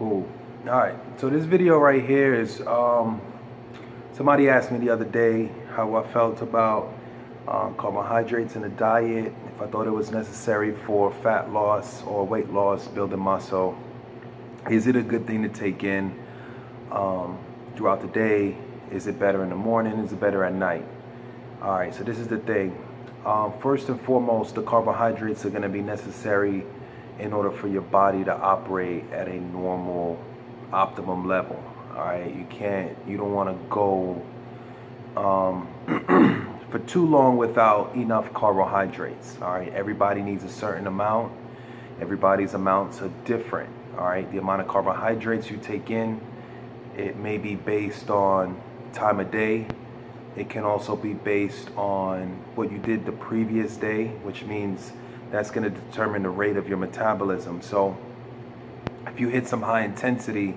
Cool. All right. So this video right here is somebody asked me the other day how I felt about carbohydrates in the diet, if I thought it was necessary for fat loss or weight loss, building muscle. Is it a good thing to take in throughout the day? Is it better in the morning? Is it better at night? All right. So this is the thing. First and foremost, the carbohydrates are going to be necessary in order for your body to operate at a normal, optimum level. All right, you don't want to go for too long without enough carbohydrates. All right, everybody needs a certain amount. Everybody's amounts are different. All right, the amount of carbohydrates you take in, it may be based on time of day. It can also be based on what you did the previous day, which means that's going to determine the rate of your metabolism. So if you hit some high intensity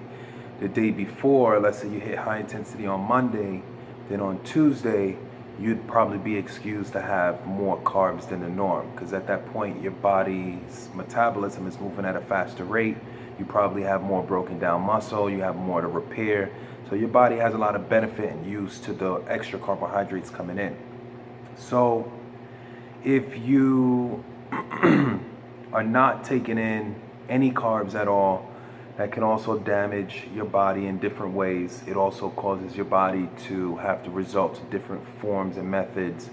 the day before, let's say you hit high intensity on Monday, then on Tuesday, you'd probably be excused to have more carbs than the norm, because at that point, your body's metabolism is moving at a faster rate. You probably have more broken down muscle, you have more to repair. So your body has a lot of benefit and use to the extra carbohydrates coming in. So if you are not taking in any carbs at all, that can also damage your body in different ways. It also causes your body to have to resort to different forms and methods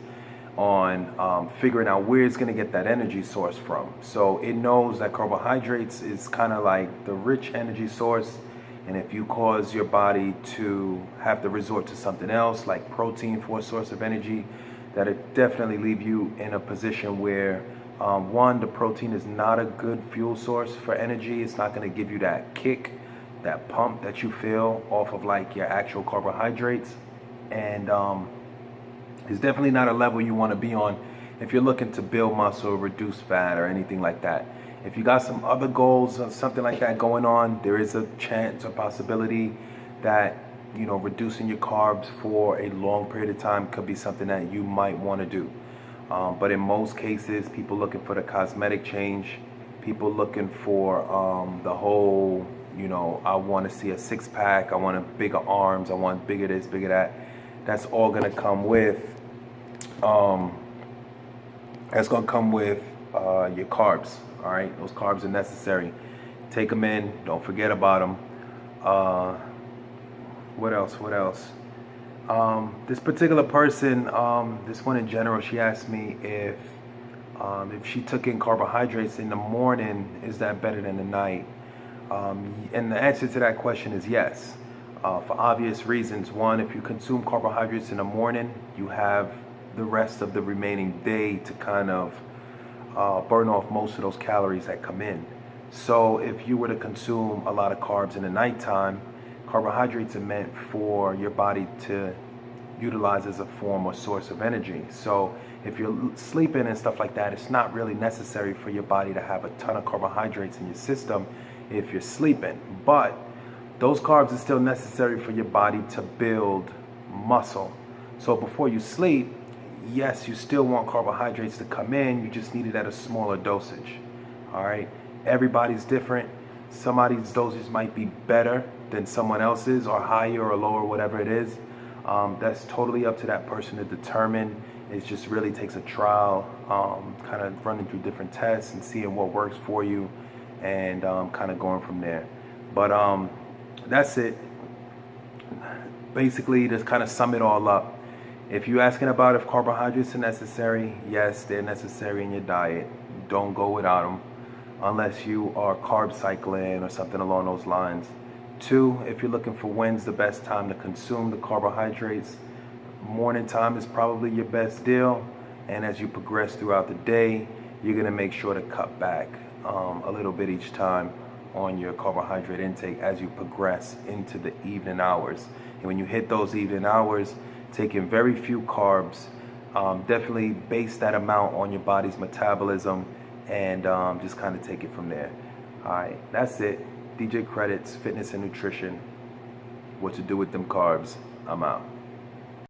on figuring out where it's going to get that energy source from. So it knows that carbohydrates is kind of like the rich energy source, and if you cause your body to have to resort to something else like protein for a source of energy, that'll definitely leave you in a position where one, the protein is not a good fuel source for energy. It's not going to give you that kick, that pump that you feel off of like your actual carbohydrates. And it's definitely not a level you want to be on if you're looking to build muscle, reduce fat, or anything like that. If you got some other goals or something like that going on, there is a chance or possibility that, you know, reducing your carbs for a long period of time could be something that you might want to do. But in most cases, people looking for the cosmetic change, people looking for the whole, you know, I want to see a six-pack, I want bigger arms, I want bigger this, bigger that. That's all going to come with, your carbs. All right, those carbs are necessary. Take them in. Don't forget about them. What else? This particular person, this one in general, she asked me if she took in carbohydrates in the morning, is that better than the night? And the answer to that question is yes, for obvious reasons. One, if you consume carbohydrates in the morning, you have the rest of the remaining day to kind of burn off most of those calories that come in. So if you were to consume a lot of carbs in the nighttime, carbohydrates are meant for your body to utilize as a form or source of energy. So if you're sleeping and stuff like that, it's not really necessary for your body to have a ton of carbohydrates in your system if you're sleeping. But those carbs are still necessary for your body to build muscle. So before you sleep, yes, you still want carbohydrates to come in, you just need it at a smaller dosage. All right, everybody's different. Somebody's dosage might be better than someone else's, or higher or lower, whatever it is. That's totally up to that person to determine. It just really takes a trial, kind of running through different tests and seeing what works for you, and kind of going from there. But that's it. Basically, just kind of sum it all up. If you're asking about if carbohydrates are necessary, yes, they're necessary in your diet. Don't go without them unless you are carb cycling or something along those lines. Two, if you're looking for when's the best time to consume the carbohydrates, morning time is probably your best deal. And as you progress throughout the day, you're going to make sure to cut back a little bit each time on your carbohydrate intake as you progress into the evening hours. And when you hit those evening hours, taking very few carbs, definitely base that amount on your body's metabolism, and just kind of take it from there. All right, that's it. DJ Credits, Fitness and Nutrition. What to do with them carbs. I'm out.